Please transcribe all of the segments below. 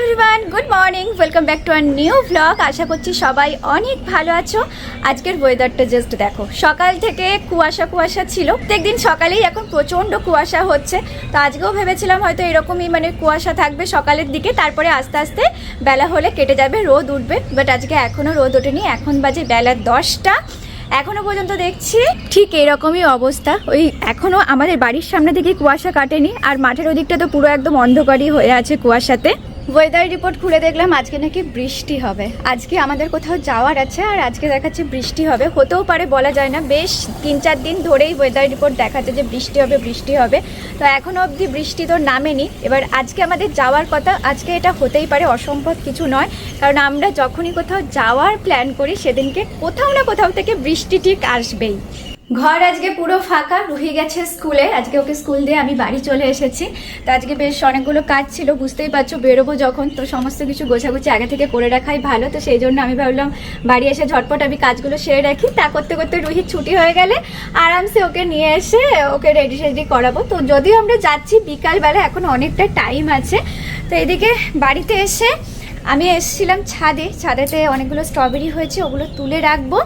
Everyone, good morning, welcome back to our new blog. আশা করছি সবাই অনেক ভালো আছো। আজকের ওয়েদারটা জাস্ট দেখো, সকাল থেকে কুয়াশা কুয়াশা ছিল, প্রত্যেকদিন সকালেই এখন প্রচণ্ড কুয়াশা হচ্ছে। তো আজকেও ভেবেছিলাম হয়তো এরকমই কুয়াশা থাকবে সকালের দিকে, তারপরে আস্তে আস্তে বেলা হলে কেটে যাবে, রোদ উঠবে। বাট আজকে এখনও রোদ ওঠেনি, এখন বাজে বেলা 10টা। এখনো পর্যন্ত দেখছি ঠিক এরকমই অবস্থা। ওই এখনো আমাদের বাড়ির সামনে থেকে কুয়াশা কাটেনি, আর মাঠের ওদিকটা তো পুরো একদম অন্ধকারই হয়ে আছে কুয়াশাতে। ওয়েদার রিপোর্ট খুলে দেখলাম আজকে নাকি বৃষ্টি হবে। আজকে আমাদের কোথাও যাওয়ার আছে, আর আজকে দেখাচ্ছে বৃষ্টি হবে। হতেও পারে, বলা যায় না। বেশ 3-4 দিন ধরেই ওয়েদার রিপোর্ট দেখাচ্ছে যে বৃষ্টি হবে বৃষ্টি হবে। তো এখনও অবধি বৃষ্টি তো নামেনি। এবার আজকে আমাদের যাওয়ার কথা, আজকে এটা হতেই পারে, অসম্ভব কিছু নয়। কারণ আমরা যখনই কোথাও যাওয়ার প্ল্যান করি সেদিনকে কোথাও না কোথাও থেকে বৃষ্টি ঠিক আসবেই। ঘর আজকে পুরো ফাঁকা, রুহি গেছে স্কুলে। আজকে ওকে স্কুল দিয়ে আমি বাড়ি চলে এসেছি। তো আজকে বেশ অনেকগুলো কাজ ছিল, বুঝতেই পারছো, বেরোবো যখন, তো সমস্ত কিছু গোছাগুছি আগে থেকে করে রাখাই ভালো। তো সেই জন্য আমি ভাবলাম বাড়ি এসে ঝটপট আমি কাজগুলো সেরে রাখি। তা করতে করতে রুহির ছুটি হয়ে গেলে আরামসে ওকে নিয়ে এসে ওকে রেডি সেডি করাবো। তো যদিও আমরা যাচ্ছি বিকালবেলা, এখন অনেকটা টাইম আছে। তো এদিকে বাড়িতে এসে আমি এসেছিলাম ছাদেতে অনেকগুলো স্ট্রবেরি হয়েছে, ওগুলো তুলে রাখবো,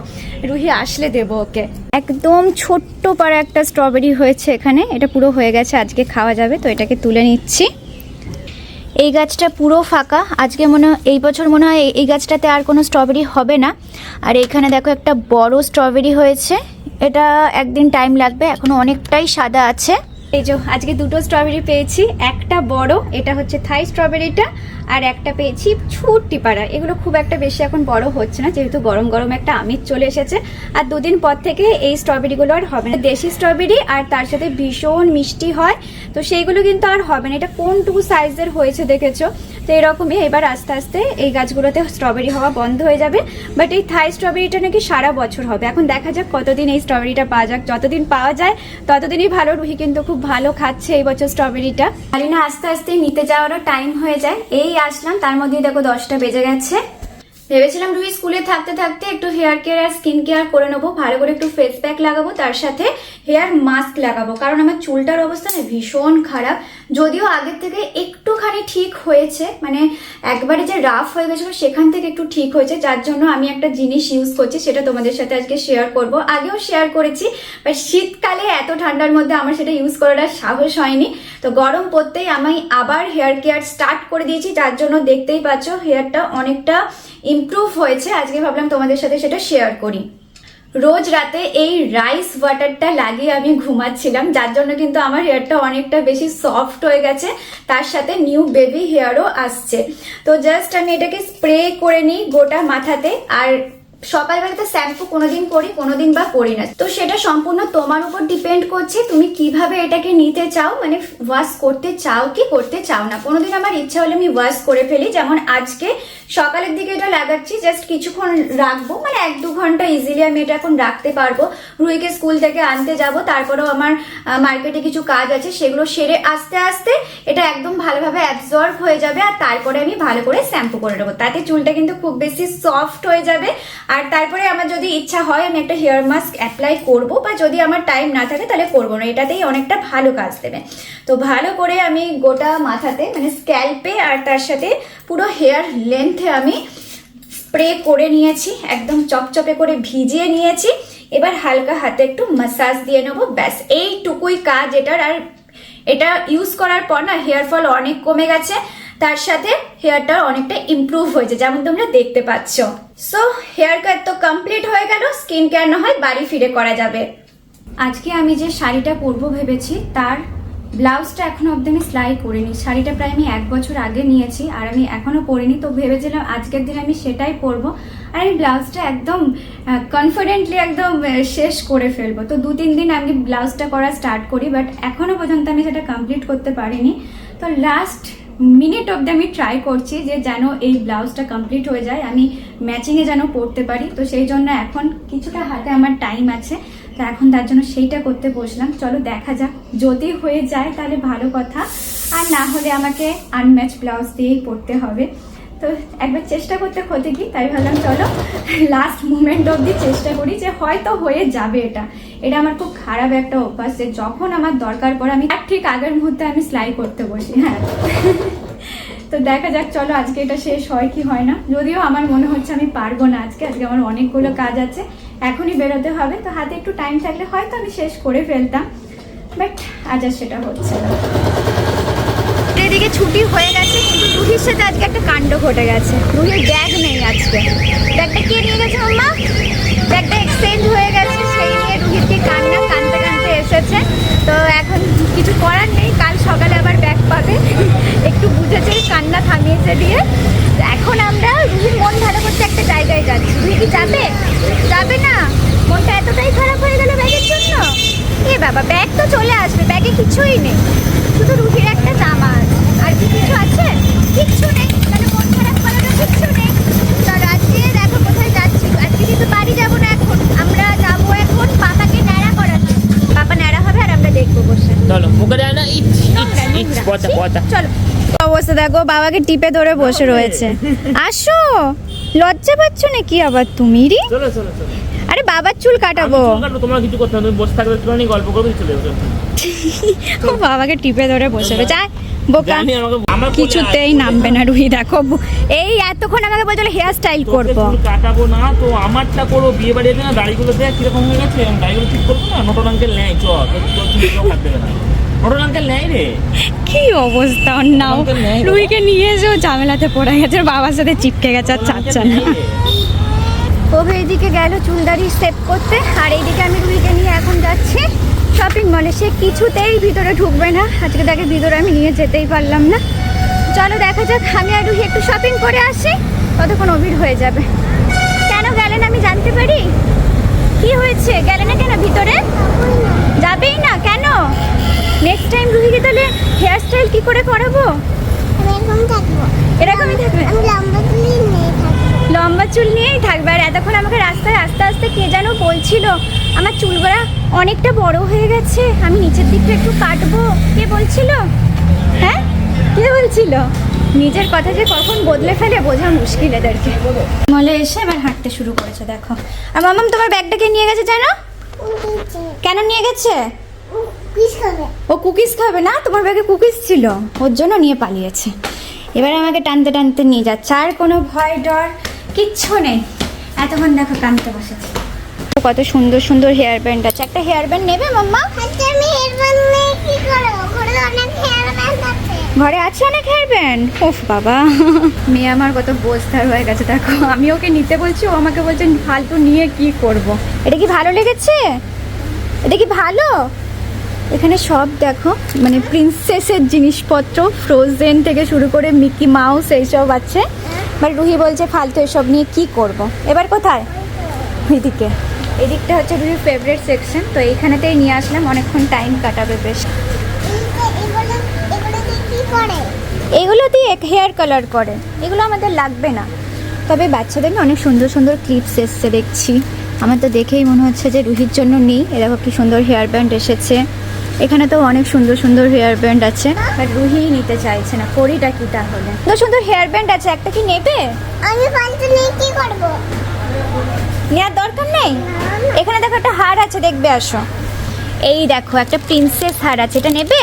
রুহি আসলে দেবো ওকে। একদম ছোট্ট পাড়া একটা স্ট্রবেরি হয়েছে এখানে, এটা পুরো হয়ে গেছে, আজকে খাওয়া যাবে। তো এটাকে তুলে নিচ্ছি। এই গাছটা পুরো ফাঁকা, আজকে এই বছর মনে হয় এই গাছটাতে আর কোনো স্ট্রবেরি হবে না। আর এইখানে দেখো একটা বড় স্ট্রবেরি হয়েছে, এটা একদিন টাইম লাগবে, এখনো অনেকটাই সাদা আছে। এই যে আজকে দুটো স্ট্রবেরি পেয়েছি, একটা বড়, এটা হচ্ছে থাই স্ট্রবেরিটা, আর একটা পেয়েছি ছুটি পাড়া। এগুলো খুব একটা বেশি এখন বড় হচ্ছে না, যেহেতু গরম গরম একটা আমেজ চলে এসেছে। আর দুদিন পর থেকে এই স্ট্রবেরিগুলো আর হবে না। দেশি স্ট্রবেরি আর তার সাথে ভীষণ মিষ্টি হয়, তো সেইগুলো কিন্তু আর হবে না। এটা কোনটুকু সাইজের হয়েছে দেখেছো? তো এরকমই এবার আস্তে আস্তে এই গাছগুলোতে স্ট্রবেরি হওয়া বন্ধ হয়ে যাবে। বাট এই থাই স্ট্রবেরিটা নাকি সারা বছর হবে। এখন দেখা যাক কতদিন এই স্ট্রবেরিটা পাওয়া যাক, যতদিন পাওয়া যায় ততদিনই ভালো। রুহি কিন্তু খুব ভালো খাচ্ছে এই বছর স্ট্রবেরিটা। খালি না আস্তে আস্তে নিতে যাওয়ারও টাইম হয়ে যায়। এই আসলাম, তার মধ্যেই দেখো 10টা বেজে গেছে। ভেবেছিলাম রুহি স্কুলে থাকতে থাকতে একটু হেয়ার কেয়ার আর স্কিন কেয়ার করে নেবো, ভালো করে একটু ফেস প্যাক লাগাবো, তার সাথে হেয়ার মাস্ক লাগাবো। কারণ আমার চুলটার অবস্থা না ভীষণ খারাপ। যদিও আগের থেকে একটুখানি ঠিক হয়েছে, একবারে যে রাফ হয়ে গেছিল সেখান থেকে একটু ঠিক হয়েছে, যার জন্য আমি একটা জিনিস ইউজ করছি, সেটা তোমাদের সাথে আজকে শেয়ার করব। আগেও শেয়ার করেছি, বাট শীতকালে এত ঠান্ডার মধ্যে আমার সেটা ইউজ করার সাহস হয়নি। তো গরম পড়তেই আমি আবার হেয়ার কেয়ার স্টার্ট করে দিয়েছি, যার জন্য দেখতেই পাচ্ছ হেয়ারটা অনেকটা ইমপ্রুভ হয়েছে। আজকে ভাবলাম তোমাদের সাথে সেটা শেয়ার করি। রোজ রাতে এই রাইস ওয়াটারটা লাগিয়ে আমি ঘুমাচ্ছিলাম, যার জন্য কিন্তু আমার হেয়ারটা অনেকটা বেশি সফট হয়ে গেছে, তার সাথে নিউ বেবি হেয়ারও আসছে। তো জাস্ট আমি এটাকে স্প্রে করে নিই গোটা মাথাতে। আর সকালবেলাতে শ্যাম্পু কোনোদিন করি, কোনোদিন বা করি না। তো সেটা সম্পূর্ণ তোমার উপর ডিপেন্ড করছে, তুমি কিভাবে এটাকে নিতে চাও, ওয়াশ করতে চাও কি করতে চাও না। কোনোদিন আমার ইচ্ছা হলে আমি ওয়াশ করে ফেলি, যেমন আজকে সকালের দিকে এটা লাগাচ্ছি, জাস্ট কিছুক্ষণ রাখবো, 1-2 ঘন্টা ইজিলি আমি এটা এখন রাখতে পারবো। রুহিকে স্কুল থেকে আনতে যাব, তারপরেও আমার মার্কেটে কিছু কাজ আছে, সেগুলো সেরে আস্তে আস্তে এটা একদম ভালোভাবে অ্যাবজর্ব হয়ে যাবে। আর তারপরে আমি ভালো করে শ্যাম্পু করে নেবো, তাতে চুলটা কিন্তু খুব বেশি সফট হয়ে যাবে। আর তারপরে আমার যদি ইচ্ছা হয় আমি একটা হেয়ার মাস্ক অ্যাপ্লাই করবো, বা যদি আমার টাইম না থাকে তাহলে করবো না, এটাতেই অনেকটা ভালো কাজ দেবে। তো ভালো করে আমি গোটা মাথাতে স্ক্যাল্পে আর তার সাথে পুরো হেয়ার লেন্থে আমি স্প্রে করে নিয়েছি, একদম চপচপে করে ভিজিয়ে নিয়েছি। এবার হালকা হাতে একটু মাসাজ দিয়ে নেবো, ব্যাস এইটুকুই কাজ এটার। আর এটা ইউজ করার পর না হেয়ার ফল অনেক কমে গেছে, তার সাথে হেয়ারটা অনেকটা ইমপ্রুভ হয়েছে, যেমন তোমরা দেখতে পাচ্ছ। সো হেয়ার কাট তো কমপ্লিট হয়ে গেল, স্কিন কেয়ার না হয় বাড়ি ফিরে করা যাবে। আজকে আমি যে শাড়িটা পরবো ভেবেছি, তার ব্লাউজটা এখনো অব্দি আমি সেলাই করিনি। শাড়িটা প্রায় আমি 1 বছর আগে নিয়েছি, আর আমি এখনো পরিনি। তো ভেবেছিলাম আজকের দিন আমি সেটাই পরবো, আর আমি ব্লাউজটা একদম কনফিডেন্টলি একদম শেষ করে ফেলবো। তো 2-3 দিন আমি ব্লাউজটা করা স্টার্ট করি, বাট এখনো পর্যন্ত আমি সেটা কমপ্লিট করতে পারিনি। তো লাস্ট মিনিট অব্দি আমি ট্রাই করছি যে যেন এই ব্লাউজটা কমপ্লিট হয়ে যায়, আমি ম্যাচিংয়ে যেন পরতে পারি। তো সেই জন্য এখন কিছুটা হাতে আমার টাইম আছে, তো এখন তার জন্য সেইটা করতে বসলাম। চলো দেখা যাক, যদি হয়ে যায় তাহলে ভালো কথা, আর না হলে আমাকে আনম্যাচ ব্লাউজ দিয়েই পরতে হবে। তো একবার চেষ্টা করতে ক্ষতি কি, তাই ভাবলাম চলো লাস্ট মোমেন্ট অবধি চেষ্টা করি, যে হয়তো হয়ে যাবে। এটা আমার খুব খারাপ একটা অভ্যাস, যে যখন আমার দরকার পড়ে আমি ঠিক আগের মুহূর্তে আমি সেলাই করতে বসি। হ্যাঁ তো দেখা যাক, চলো আজকে এটা শেষ হয় কি হয় না। যদিও আমার মনে হচ্ছে আমি পারবো না আজকে আমার অনেকগুলো কাজ আছে, এখনই বেরোতে হবে। তো হাতে একটু টাইম থাকলে হয়তো আমি শেষ করে ফেলতাম, বাট আজ আর সেটা হচ্ছে না। এদিকে ছুটি হয়ে গেছে, কিন্তু রুহির সাথে আজকে একটা কাণ্ড ঘটে গেছে। রুহির ব্যাগ নেই আজকে। ব্যাগটা কে নিয়ে গেছে মাম্মা? ব্যাগটা এক্সচেঞ্জ হয়ে গেছে, সেই নিয়ে রুহিরকে কান্না কানতে কানতে এসেছে। তো এখন কিছু করার নেই, কাল সকালে আবার ব্যাগ পাবে। একটু বুঝেছে, কান্না থামিয়েছে দিয়ে। এখন আমরা রুহির মন ভালো করতে একটা জায়গায় যাচ্ছি। রুহি কি যাবে? যাবে না? মনটা এতটাই খারাপ হয়ে গেল ব্যাগের জন্য। এ বাবা, ব্যাগ তো চলে আসবে, ব্যাগে কিছুই নেই, শুধু রুহির একটা জামা আছে। আর কি কিছু আছে? কিচ্ছু নেই। তাহলে মন খারাপ করার কিচ্ছু নেই। চলো আজকে দেখো কোথায় যাচ্ছি। আজকে কিন্তু বাড়ি যাবো না, এখন আমরা যাবো এখন পাপাকে ন্যাড়া করাতে। পাপা ন্যাড়া হবে আর আমরা দেখবো বসে। চলো মুখে যায় না, চলো। অবস্থা দেখো, বাবাকে টিপে ধরে বসে রয়েছে। আসো, লজ্জা পাচ্ছ নাকি আবার তুমি? চলো চলো চলো। আরে বাবার চুল কাটাবো। তোমার কিছু করতে হবে, তুমি বসে থাকবে, তুমি গল্প করবে, চলে যাবে। ও বাবাকে টিপে ধরে বসে রয়েছে। বোকা, জানি আমার কিছুতেই নামবে না রুহি। দেখো এই এতক্ষণ আমাকে বলছিল হেয়ার স্টাইল করবো, কাটাবো না তো আমারটা করবো। বিয়ে বাড়িতে না দাড়িগুলো দেখ কিরকম হয়ে গেছে, দাড়িগুলো ঠিক করবো না। নটন আঙ্কেল নেয়, চল হাত দেবে না। নটন আঙ্কেল নেয় রে, কি অবস্থা ওর নাও। রুহিকে নিয়ে এসেও ঝামেলাতে পড়ে গেছে, বাবার সাথে চিপকে গেছে আর চাচ্ছা না। ও এইদিকে গেল চুলদারি সেভ করতে, আর এইদিকে আমি রুহিকে নিয়ে এখন যাচ্ছি শপিং মলে। সে কিছুতেই ভিতরে ঢুকবে না। আজকে তাকে ভিতরে আমি নিয়ে যেতেই পারলাম না। চলো দেখা যাক, আমি আর রুহি একটু শপিং করে আসি, ততক্ষণ অভির হয়ে যাবে। কেন গেলেন আমি জানতে পারি? কি হয়েছে, গেলে না কেন ভিতরে? যাবেই না কেন? নেক্সট টাইম রুহিকে তাহলে হেয়ার স্টাইল কি করে করাবো? এরকমই থাকবে, লম্বা চুল নিয়েই থাকবে। আর এতক্ষণ আমাকে রাস্তায় আস্তে আস্তে কে যেন বলছিল আমার চুলগুলা অনেকটা বড় হয়ে গেছে, আমি নিচের দিকটা একটু কাটবো। কে বলছিল? হ্যাঁ, কে বলছিল? নিজের কথা যে কখন বদলে ফেলে বোঝা মুশকিল এদেরকে। মলে এসে এবার হাঁটতে শুরু করেছে দেখো। আর মামাম তোমার ব্যাগটাকে নিয়ে গেছে জানো? কেন নিয়ে গেছে? ও কুকিজ খাবে না? তোমার ব্যাগে কুকিজ ছিল, ওর জন্য নিয়ে পালিয়েছে। এবার আমাকে টানতে টানতে নিয়ে যাচ্ছে, আর কোনো ভয় ডর কিচ্ছু নেই। এতক্ষণ দেখো কানতে বসেছে। কত সুন্দর সুন্দর হেয়ার ব্যান্ড আছে। একটা হেয়ার ব্যান্ড নেবে মাম্মা? ঘরে আছে অনেক হেয়ার ব্যান্ড। ওফ বাবা, মেয়ে আমার কত বোঝদার হয়ে গেছে দেখো। আমি ওকে নিতে বলছি, ও আমাকে বলছে ফালতু নিয়ে কি করব। এটা কি ভালো লেগেছে? এটা কি ভালো? এখানে সব দেখো মানে প্রিন্সেসের জিনিসপত্র, ফ্রোজেন থেকে শুরু করে মিকি মাউস এইসব আছে। বাট রুহি বলছে ফালতু এসব নিয়ে কি করব। এবার কোথায়? এদিকে, এদিকটা হচ্ছে রুহির ফেভারিট সেকশন। তো এইখানেতেই নিয়ে আসলাম, অনেকক্ষণ টাইম কাটাবে বেশ। এগুলো দিয়ে হেয়ার কালার করে, এগুলো আমাদের লাগবে না। তবে বাচ্চাদের না অনেক সুন্দর সুন্দর ক্লিপস এসছে দেখছি। আমার তো দেখেই মনে হচ্ছে যে রুহির জন্য নেই। এরকম কি সুন্দর হেয়ার ব্যান্ড এসেছে। এখানে তো অনেক সুন্দর সুন্দর হেয়ার ব্যান্ড আছে, বাট রুহি নিতে চাইছে না। করিটা কি তাহলে? তো সুন্দর হেয়ার ব্যান্ড আছে, একটা কি নেবে? আমি ফালতু নিয়ে কি করব? নেওয়ার দরকার নেই। এখানে দেখো একটা হার আছে, দেখবে আসো। এই দেখো একটা প্রিন্সেস হার আছে, এটা নেবে?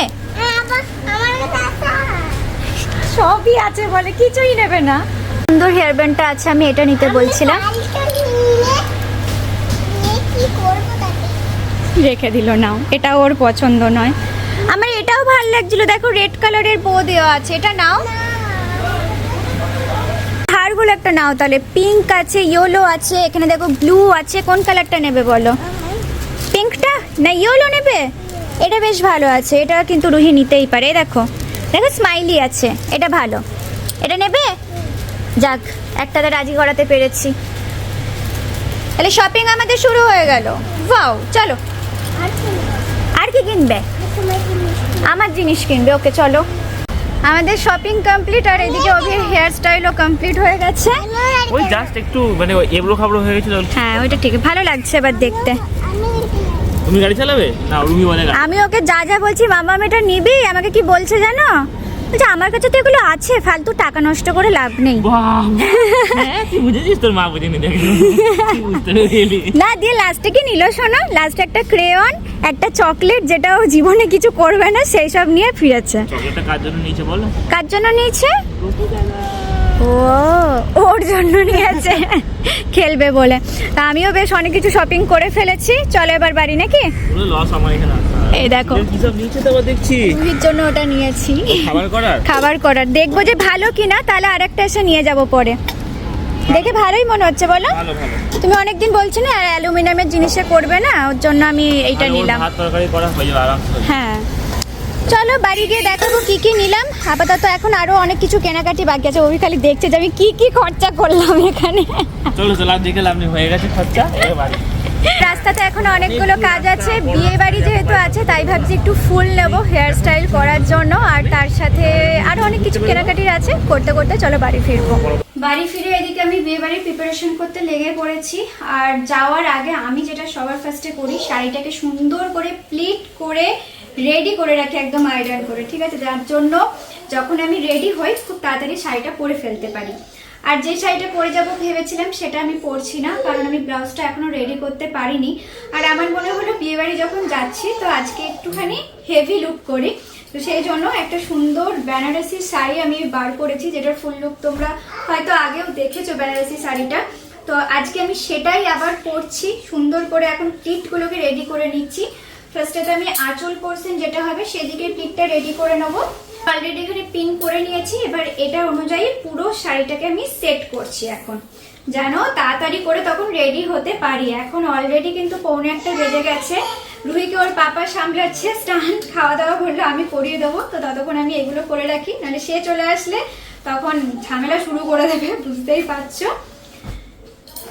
সবই আছে বলে, কিছুই নেবে না। সুন্দর হেয়ার ব্যান্ডটা আছে, আমি এটা নিতে বলছিলাম। রেখে দিল, নাও। এটা ওর পছন্দ নয়। আমার এটাও ভালো লাগছিল, দেখো রেড কালারের বো দেওয়া আছে, এটা নাও। হারগুলো একটা নাও তাহলে। পিঙ্ক আছে, ইয়েলো আছে, এখানে দেখো ব্লু আছে। কোন কালারটা নেবে বলো? পিঙ্কটা না ইয়েলো নেবে? এটা বেশ ভালো আছে, এটা কিন্তু রুহি নিতেই পারে। দেখো দেখো স্মাইলি আছে, এটা ভালো। এটা নেবে? যাক, একটাতে রাজি করাতে পেরেছি। তাহলে শপিং আমাদের শুরু হয়ে গেল। ওয়াও, চলো। আর কি কিনবে? আমার জিনিস কিনবে। ওকে চলো, আমাদের শপিং কমপ্লিট। আর এদিকে অভির হেয়ার স্টাইলও কমপ্লিট হয়ে গেছে। ওই জাস্ট একটু মানে এবড়ো খাবড়ো হয়ে গেছিল। হ্যাঁ ওইটা ঠিক, ভালো লাগছে এবার দেখতে। তুমি গাড়ি চালাবে না? রুমি বলে আমি ওকে যা যা বলছি মামা এটা নিবি, আমাকে কি বলছে জানো? আচ্ছা আমার কাছে তো এগুলো আছে, ফালতু টাকা নষ্ট করে লাভ নেই। বাহ, হ্যাঁ তুই বুঝেছিস, তোর মা বুঝেনি দেখ, তুই বুঝতে পেরেলি। না দিয়ে লাস্টে কি নিল শোনো, লাস্টে একটা ক্রেয়ন, একটা চকলেট, যেটা ও জীবনে কিছু করবে না সেই সব নিয়ে ফিরেছে। চকলেটটা কার জন্য নিয়েছে বলো? কার জন্য নিয়েছে? ও ওর জন্য নিয়েছে, খেলবে বলে। তা আমিও বেশ অনেক কিছু শপিং করে ফেলেছি, চলো এবার বাড়ি নাকি? পুরো লস আমার এখানে। এই দেখো কি সব নিয়েছে তো দেখছি, রুহির জন্য ওটা নিয়েছি, খাবার করার। দেখবো যে ভালো কিনা, তাহলে আরেকটা এসে নিয়ে যাব পরে। দেখে ভালোই মনে হচ্ছে বলো? ভালো ভালো। তুমি অনেকদিন বলছো না আর অ্যালুমিনিয়ামের জিনিসে করবে না, ওর জন্য আমি এইটা নিলাম। ভাত তরকারি করা হয়ে যাবে আরামসে। হ্যাঁ চলো বাড়ি গিয়ে দেখাবো কি কি নিলাম। আপাতত এখন আরো অনেক কিছু কেনাকাটি বাকি আছে, ওই খালি দেখছে যে আমি কি কি খরচা করলাম এখানে। চলো চলো দেখে লাভ নেই, হয়ে গেছে খরচা, এবার বাড়ি। রাস্তাতে এখন অনেকগুলো কাজ আছে, বিয়ে বাড়ি যেহেতু আছে তাই ভাবছি একটু ফুল নেব হেয়ার স্টাইল করার জন্য, আর তার সাথে আরো অনেক কিছু কেনাকাটির আছে, করতে করতে চলো বাড়ি ফিরবো। বাড়ি ফিরে এদিকে আমি বিয়ে বাড়ির প্রিপারেশন করতে লেগে পড়েছি। আর যাওয়ার আগে আমি যেটা সবার ফার্স্টে করি, শাড়িটাকে সুন্দর করে প্লিট করে রেডি করে রাখি, একদম আয়রন করে, ঠিক আছে, যার জন্য যখন আমি রেডি হই খুব তাড়াতাড়ি শাড়িটা পরে ফেলতে পারি। আর যে শাড়িটা পরে যাব ভেবেছিলাম সেটা আমি পরছি না, কারণ আমি ব্লাউজটা এখনো রেডি করতে পারিনি। আর আমার মনে হলো বিয়েবাড়ি যখন যাচ্ছি তো আজকে একটুখানি হেভি লুক করি, তো সেই জন্য একটা সুন্দর বেনারসি শাড়ি আমি বার করেছি, যেটার ফুল লুক তোমরা হয়তো আগেও দেখেছো বেনারসি শাড়িটা। তো আজকে আমি সেটাই আবার পরছি, সুন্দর করে এখন প্লিটগুলোকে রেডি করে নিচ্ছি। ফার্স্টে তো আমি আঁচল পোর্শন যেটা হবে সেদিকে প্লিটটা রেডি করে নেবো। অলরেডি এখানে পিন করে নিয়েছি, এবার এটা অনুযায়ী পুরো শাড়িটাকে আমি সেট করছি এখন, যেন তাড়াতাড়ি করে তখন রেডি হতে পারি। এখন অলরেডি কিন্তু 1:45 বেজে গেছে, রুহিকে ওর পাপা সামলাচ্ছে, স্নান খাওয়া দাওয়া করলে আমি করিয়ে দেবো, তো ততক্ষণ আমি এগুলো করে রাখি, নাহলে সে চলে আসলে তখন ঝামেলা শুরু করে দেবে, বুঝতেই পারছো।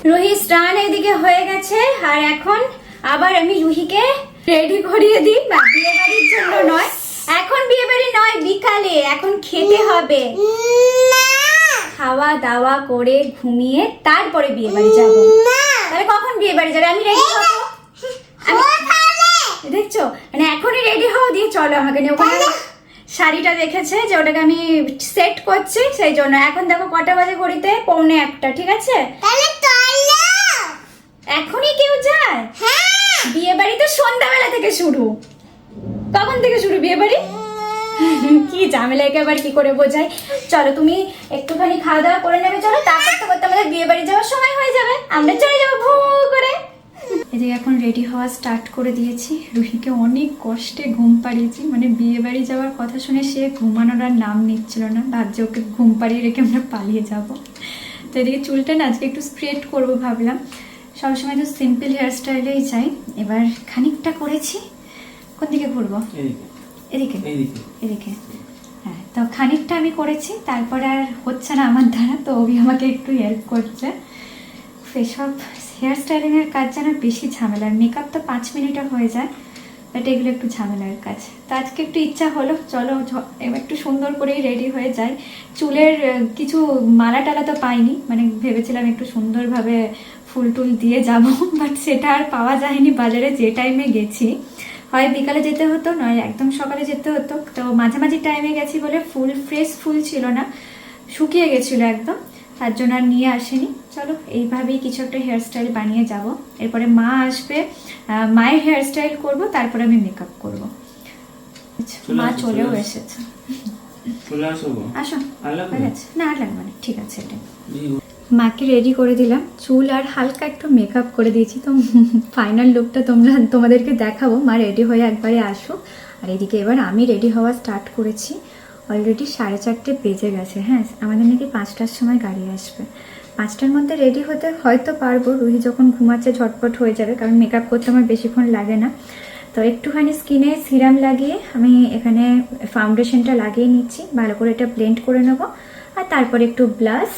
রুহি স্নান এদিকে হয়ে গেছে, আর এখন আবার আমি রুহিকে রেডি করিয়ে দিই, না বিয়ে বাড়ির জন্য নয়, এখন বিয়ে বাড়ি নয়, বিকালে এখন খেতে হবে, খাওয়া দাওয়া করে ঘুমিয়ে তারপরে বিয়ে বাড়ি যাবো। তাহলে কখন বিয়ে বাড়ি যাবে? আমি রেডি হবো, দেখছো, মানে এখনই রেডি হও, দিয়ে চলো আমাকে নিয়ে। ওখানে শাড়িটা দেখেছে যে ওটাকে আমি সেট করছি, সেই জন্য। এখন দেখো কটা বাজে ঘড়িতে, 1:45, ঠিক আছে? এখনই কেউ যায়? বিয়ে বাড়ি তো সন্ধ্যাবেলা থেকে শুরু। কখন থেকে শুরু বিয়ে বাড়ি? কি ঝামেলা, একেবারে কি করে বোঝাই। চলো তুমি একটুখানি খাওয়া দাওয়া করে নেবে, চলো, তা করতে করতে আমাদের বিয়ে বাড়ি যাওয়ার সময় হয়ে যাবে, আমরা চলে যাবো ভু করে। এদিকে এখন রেডি হওয়া স্টার্ট করে দিয়েছি, রুহিকে অনেক কষ্টে ঘুম পাড়িয়েছি, মানে বিয়ে বাড়ি যাওয়ার কথা শুনে সে ঘুমানোর আর নাম নিচ্ছিল না, ভাবছে ওকে ঘুম পাড়িয়ে রেখে আমরা পালিয়ে যাব। তো এদিকে চুলটা না আজকে একটু স্ট্রেট করবো ভাবলাম, সবসময় তো সিম্পল হেয়ার স্টাইলেই যাই, এবার খানিকটা করেছি। কোন দিকে ঘুরবো? এদিকে এদিকে, হ্যাঁ। তো খানিকটা আমি করেছি, তারপরে আর হচ্ছে না আমার দ্বারা, তো ওই আমাকে একটু হেল্প করছে। এসব হেয়ার স্টাইলিংয়ের কাজ যেন বেশি ঝামেলার, মেকআপ তো 5 মিনিটে হয়ে যায়, বাট এগুলো একটু ঝামেলার কাজ। তো আজকে একটু ইচ্ছা হলো চলো এবার একটু সুন্দর করেই রেডি হয়ে যাই। চুলের কিছু মালা টালা তো পাইনি, মানে ভেবেছিলাম একটু সুন্দরভাবে ফুল টুল দিয়ে যাব, বাট সেটা আর পাওয়া যায়নি বাজারে। যে টাইমে গেছি হয় বিকালে যেতে হতো, নয় একদম সকালে যেতে হতো, তো মাঝামাঝি টাইমে গেছি বলে ফুল ফ্রেশ ফুল ছিল না, শুকিয়ে গেছিলো একদম, তার জন্য আর নিয়ে আসেনি। চলো এইভাবেই কিছু একটা হেয়ার স্টাইল বানিয়ে যাব, এরপরে মা আসবে, মায়ের হেয়ার স্টাইল করবো, তারপরে আমি মেকআপ করবো। মা চলেও এসেছে, আসো। না আর লাগবে না, ঠিক আছে। এটা মাকে রেডি করে দিলাম, চুল আর হালকা একটু মেকআপ করে দিয়েছি, তো ফাইনাল লুকটা তোমাদেরকে দেখাবো। মা রেডি হয়ে একবারে আসো। আর এদিকে এবার আমি রেডি হওয়া স্টার্ট করেছি, অলরেডি 4:30 বেজে গেছে। হ্যাঁ, আমাদের নাকি 5টার সময় গাড়ি আসবে, 5টার মধ্যে রেডি হতে হয়তো পারবো, রুহি যখন ঘুমাচ্ছে ঝটপট হয়ে যাবে, কারণ মেকআপ করতে আমার বেশিক্ষণ লাগে না। তো একটুখানি স্কিনে সিরাম লাগিয়ে আমি এখানে ফাউন্ডেশনটা লাগিয়ে নিচ্ছি, ভালো করে এটা ব্লেন্ড করে নেবো, আর তারপরে একটু ব্লাশ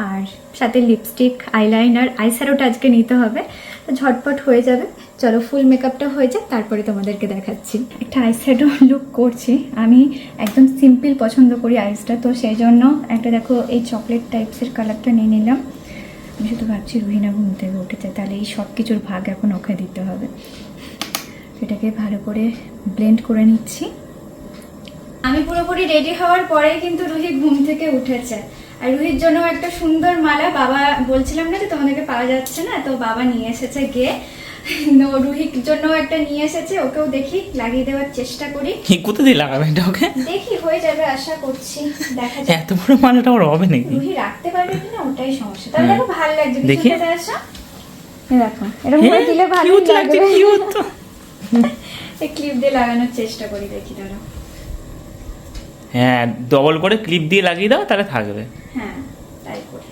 আর সাথে লিপস্টিক, আইলাইনার, আইশ্যাডোটা আজকে নিতে হবে, তো ঝটপট হয়ে যাবে। চলো ফুল মেকআপটা হয়ে যাক, তারপরে তোমাদেরকে দেখাচ্ছি। একটা আইশ্যাডো লুক করছি, আমি একদম সিম্পল পছন্দ করি আইসটা, তো সেই জন্য একটা দেখো এই চকলেট টাইপসের কালারটা নিয়ে নিলাম। আমি শুধু ভাবছি রুহিনা ঘুম থেকে উঠেছে, তাহলে এই সব কিছুর ভাগ এখন ওকে দিতে হবে। এটাকে ভালো করে ব্লেন্ড করে নিচ্ছি। আমি পুরোপুরি রেডি হওয়ার পরে কিন্তু রুহি ঘুম থেকে উঠেছে। আর রুহির জন্য একটা সুন্দর মালা, বাবা বলছিলাম না যে তোমাদেরকে পাওয়া যাচ্ছে না, তো বাবা নিয়ে এসেছে গিয়ে। রুহির জন্য একটা নিয়ে এসেছে, ওকেও দেখি লাগিয়ে দেওয়ার চেষ্টা করি। কি কোথা দিয়ে লাগাবে এটা ওকে? দেখি হয়ে যাবে আশা করছি, দেখা যাক। এত বড় মালাটা ওর হবে নাকি? রুহি রাখতে পারবে কিনা ওটাই সমস্যা। তাহলে দেখো ভালো লাগছে, দেখি। পিছনটা আসো, এই দেখো এরকম করে দিলে ভালো কিউট লাগছে, লাগবে। কিউট তো। এই ক্লিপ দিয়ে লাগানোর চেষ্টা করি, দেখি দাঁড়াও। হ্যাঁ, ডবল করে ক্লিপ দিয়ে লাগিয়ে দাও, তাহলে থাকবে। হ্যাঁ তাই করি।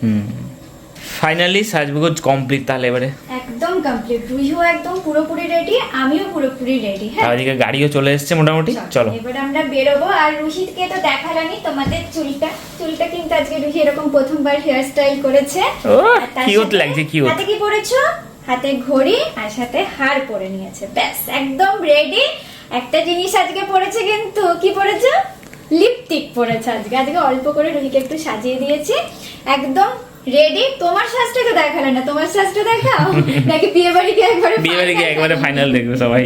ফাইনালি সাজগুজ কমপ্লিট তাহলে এবারে। একদম কমপ্লিট, রুহিও একদম পুরোপুরি রেডি, আমিও পুরোপুরি রেডি। হ্যাঁ, আর এদিকে গাড়িও চলে এসেছে মোটামুটি। চলো এবারে আমরা বেরোবো। আর রুহিতকে তো দেখালানি তোমাদের চুলটা কিন্তু আজকে রুহি এরকম প্রথমবার হেয়ার স্টাইল করেছে। ও আর তার কিউট সাথে লাগছে, কিউট। হাতে কি পরেছো? হাতে ঘড়ি আর সাথে হার পরে নিয়েছে, ব্যাস একদম রেডি। একটা জিনিস আজকে পরেছে, কিন্তু কি পরেছো? লিপস্টিক পরেছে আজকে। আজকে অল্প করে রুহিকে একটু সাজিয়ে দিয়েছি, একদম রেডি। তোমার সাজটা তো দেখালে না, তোমার সাজটা দেখাও নাকি বিয়ে বাড়ি গিয়ে একবারে ফাইনাল দেখবে সবাই।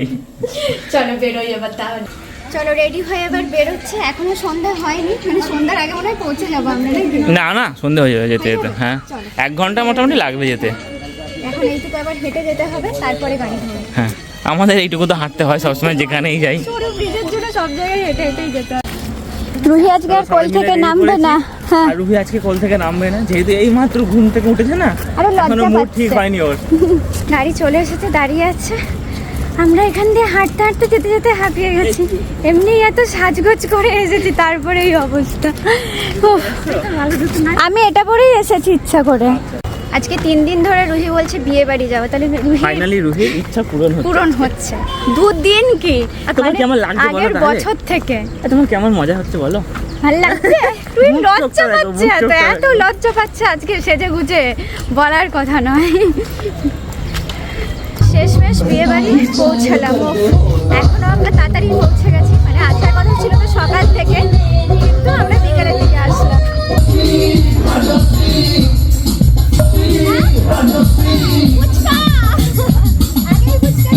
চলো বেরোই এবার তাহলে। চলো রেডি হয়ে এবার বেরোচ্ছে। এখনো সন্ধ্যা হয়নি, মানে সন্ধ্যার আগে মনে হয় পৌঁছে যাবো আমরা নাকি? না সন্ধে হয়ে যাবে যেতে যেতে। হ্যাঁ, 1 ঘন্টা মোটামুটি লাগবে যেতে। এখন এইটুকু আবার হেঁটে যেতে হবে, তারপরে গাড়ি ধরবো। হ্যাঁ, আমাদের এইটুকু তো হাঁটতে হয় সবসময়, যেখানেই যাই। সরু ব্রিজের জন্য সব জায়গায় হেঁটে হেঁটেই যেতে হবে। রুহি আজকে আর কোল থেকে নামবে না। হ্যাঁ, আর রুহি আজকে কোল থেকে নামবে না, যেহেতু এই মাত্র ঘুম থেকে উঠেছে না, আরো লজ্জা এখনো মুড ঠিক পাচ্ছে। হয়নি ওর। গাড়ি চলে এসেছে, দাঁড়িয়ে আছে। আমরা এখান দিয়ে হাঁটতে হাঁটতে যেতে যেতে হাঁপিয়ে গেছি। এমনি এত সাজগোজ করে এসেছি, তারপরে এই অবস্থা। উফ, আমি এটা পরেই এসেছি ইচ্ছা করে। আজকে 3 দিন ধরে রুহি বলছে বিয়ে বাড়ি যাবো, তাহলে ফাইনালি রুহির ইচ্ছা পূরণ হচ্ছে। 2 দিন কি তোমার কেমন লাগছে বলো আগের তাহলে? বছর থেকে তোমার কেমন মজা হচ্ছে বলো? ভালো লাগছে? তুই মুখ লজ্জা চোখটা দেখো, পাচ্ছে, মুখ চোখটা এত দেখো। লজ্জা পাচ্ছে আজকে সেজে গুজে, বলার কথা নয়। শেষমেশ বিয়ে বাড়ি পৌঁছালাম। এখনো আমরা তাড়াতাড়ি পৌঁছে গেছি, মানে আসার কথা ছিল তো সকাল থেকে, কিন্তু আমরা বিকালের দিকে আসলাম। ফুচকা! আগেই ফুচকা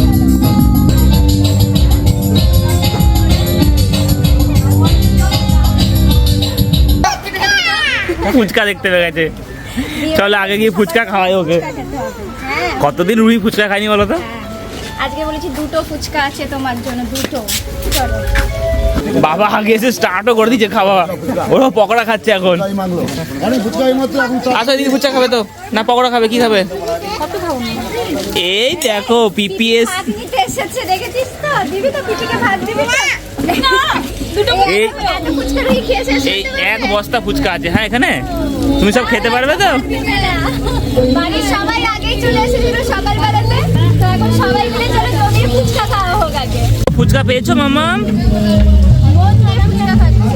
ফুচকা দেখতে পেয়ে গেছে। চলো আগে গিয়ে ফুচকা খাওয়াই ওকে। খেতে হবে। হ্যাঁ, কতদিন রুহি ফুচকা খাইনি বলো তো? আজকে বলেছি 2টো ফুচকা আছে তোমার জন্য, 2টো। চলো। বাবা আগে এসে স্টার্টও করে দিয়েছে খাওয়া, ওরা পকোড়া খাচ্ছে এখন। আচ্ছা দিদি ফুচকা খাবে তো না পকোড়া খাবে, কি খাবে? কত খাবো? এই দেখো পিপিএস। ভাত নিতে এসেছে, দেখেছিস তো? দিবি তো পিটিকে ভাত দিবি তো? না, 2টো এই- এত ফুচকা রুহি খেয়েছে, এই 1 বস্তা ফুচকা আছে। হ্যাঁ এখানে তুমি সব খেতে পারবে তো? বাড়ির সবাই আগেই চলে এসেছিল সকালবেলাতে, তো এখন সবাই মিলে চলে জমিয়ে ফুচকা খাওয়া হোক আগে। ফুচকা পেয়েছো মামা? মন দিয়ে ফুচকা খাচ্ছি,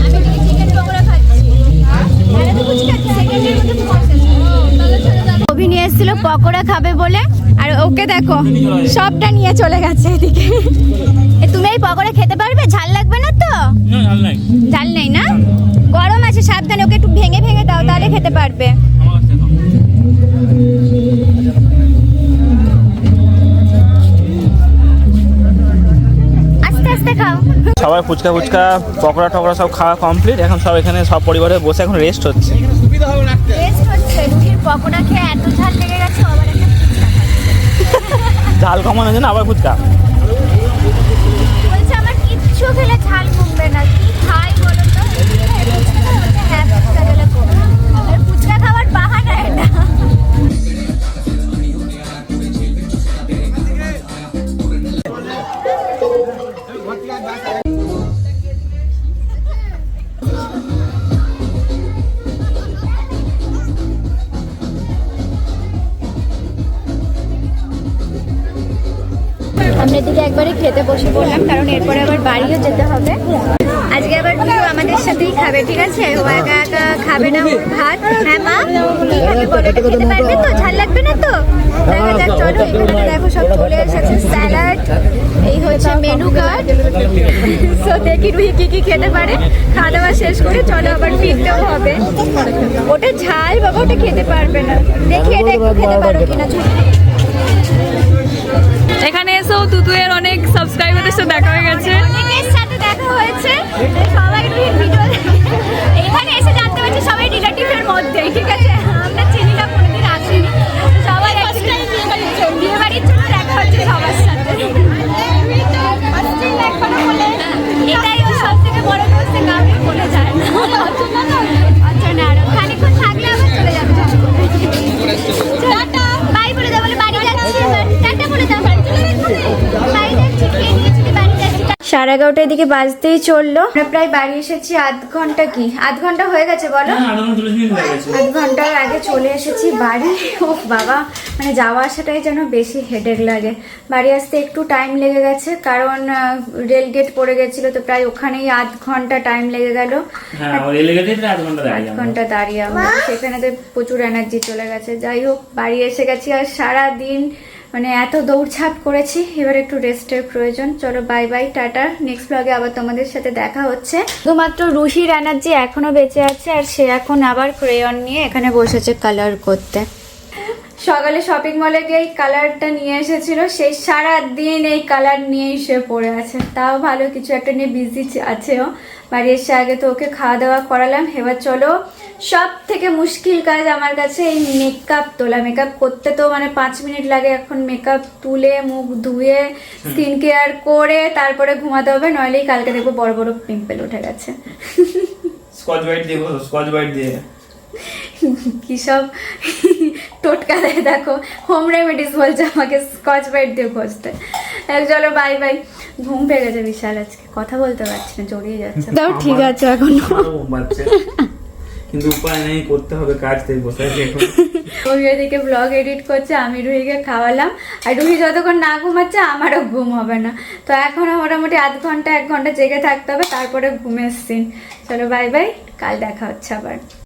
আমি এদিকে চিকেন পকোড়া খাচ্ছি। আরে তো ফুচকা সেকেন্ডের মধ্যে পৌঁছেছে। অভি নিয়ে এসেছিল পকোড়া খাবে বলে, আর ওকে দেখো সবটা নিয়ে চলে গেছে এদিকে। তুমি এই পকোড়া খেতে পারবে? ঝাল লাগবে না তো? না ঝাল নাই। ঝাল নেই না? গরম আছে, সাবধানে, ওকে একটু ভেঙে ভেঙে দাও, তাহলে খেতে পারবে। আমার কাছে খাও। আস্তে আস্তে খাও। সবাই ফুচকা পকোড়া টকোড়া সব খাওয়া কমপ্লিট। এখন সব এখানে সব পরিবারে বসে এখন রেস্ট হচ্ছে। টেস্ট হচ্ছে, রুহির পকোড়া খেয়ে এত ঝাল লেগে গেছে, আবার একটা ফুচকা খাচ্ছে। ঝাল কমানোর জন্য আবার ফুচকা। বলছে আমার কিচ্ছু খেলে ঝাল কমবে না, কি খাই বলো তো? হ্যাঁ ফুচকা খেলে কমবে। আর ফুচকা খাওয়ার বাহানা এটা। আমরা এদিকে একবারে খেতে বসে পড়লাম, কারণ এরপরে আবার বাড়িও যেতে হবে। আজকে আবার রুহিও আমাদের সাথেই খাবে, ঠিক আছে? ও একা একা খাবে না ওর ভাত। হ্যাঁ মা, কি খাবে বলো? এটা খেতে পারবে তো? ঝাল লাগবে না তো? দেখা যাক। চলো, এখানে দেখো সব চলে এসেছে, স্যালাড, এই হচ্ছে মেনু কার্ড। তো দেখি রুহি কি কি খেতে পারে। খাওয়া দাওয়া শেষ করে চলো আবার ফিরতেও হবে। ওটা ঝাল বাবা, ওটা খেতে পারবে না। দেখি এটা একটু খেতে পারো কিনা। এখানে এসো তুতুয়ের অনেক সাবস্ক্রাইবারদের সাথে দেখা হয়ে গেছে। অনেকের সাথে দেখা হয়েছে, সবাই ভিডিও এখানে এসে জানতে পারছি সবাই রিলেটিভের মধ্যেই, ঠিক আছে? আমরা চিনি না, কোনোদিন আসিনি, সবাই বিয়ে বাড়ির জন্য দেখা হচ্ছে সবার সাথে। এটাই ও সব থেকে বড় দোস্ত, কাউকে বলে যায় না। অচনা আরো খানিকক্ষণ থাকলে আবার চলে যাবে। টাটা বাই বলে দাও, বলে বাড়ি যাচ্ছি এবার। টাটা বলে দাও, বাড়ি যাচ্ছি, খেয়ে নিয়েছি, বাড়ি যাচ্ছি। 11:30 দিকে বাজতেই চললো, আমরা প্রায় বাড়ি এসেছি আধ ঘন্টা, কি আধ ঘন্টা হয়ে গেছে বলো? হ্যাঁ, আধা ঘন্টা 40 মিনিট হয়ে গেছে। আধ ঘন্টার আগে চলে এসেছি বাড়ি। ও বাবা, মানে যাওয়া আসাটাই যেন বেশি হেডেক লাগে। বাড়ি আসতে একটু টাইম লেগে গেছে, কারণ রেল গেট পড়ে গেছিল, তো প্রায় ওখানেই আধ ঘন্টা টাইম লেগে গেল। হ্যাঁ, ওই রেলে গেছে প্রায় আধ ঘন্টা দাঁড়িয়ে আধ ঘন্টা দাঁড়িয়ে আমরা, সেখানে তো প্রচুর এনার্জি চলে গেছে। যাই হোক, বাড়ি এসে গেছি, আর সারা দিন মানে এত দৌড়ঝাঁপ করেছি, এবার একটু রেস্টের প্রয়োজন। চলো বাই বাই, টাটা। নেক্সট ব্লগে আবার তোমাদের সাথে দেখা হচ্ছে। শুধুমাত্র রুহির এনার্জি এখনো বেঁচে আছে, আর সে এখন আবার ক্রেয়ন নিয়ে এখানে বসেছে কালার করতে। সকালে শপিং মলে গিয়ে এই কালারটা নিয়ে এসেছিল, সেই সারা দিন এই কালার নিয়েই সে পড়ে আছে। তাও ভালো, কিছু একটা নিয়ে বিজি আছে ও। বাড়ি এসে আগে তো ওকে খাওয়া দাওয়া করালাম। এবার চলো, সব থেকে মুশকিল কাজ আমার কাছে এই মেকআপ তোলা। মেকআপ করতে তো মানে 5 মিনিট লাগে, এখন মেকআপ তুলে মুখ ধুয়ে স্কিন কেয়ার করে তারপরে ঘুমাতে হবে, নইলেই কালকে দেখবো বড় বড় পিম্পল উঠে গেছে। স্কচ ব্রাইট দিয়ে, স্কচ ব্রাইট দিয়ে কি সব টোটকা দেয় দেখো, হোম রেমেডিস বলছে আমাকে স্কচ ব্রাইট দিয়ে ঘষতে। চলো বাই বাই, ঘুম পেয়ে গেছে বিশাল, আজকে কথা বলতে পারছি না, জড়িয়ে যাচ্ছে। তাও ঠিক আছে এখন, কিন্তু উপায় নেই, করতে হবে কাজ, থেকে বসে আছি এখন। রুহি ওদিকে ব্লগ এডিট করছে, আমি রুহিকে খাওয়ালাম, আর রুহি যতক্ষণ না ঘুমাচ্ছে আমারও ঘুম হবে না। তো এখনো মোটামুটি আধ ঘন্টা 1 ঘন্টা জেগে থাকতে হবে, তারপরে ঘুমের সিন। চলো বাই বাই, কাল দেখা হচ্ছে আবার।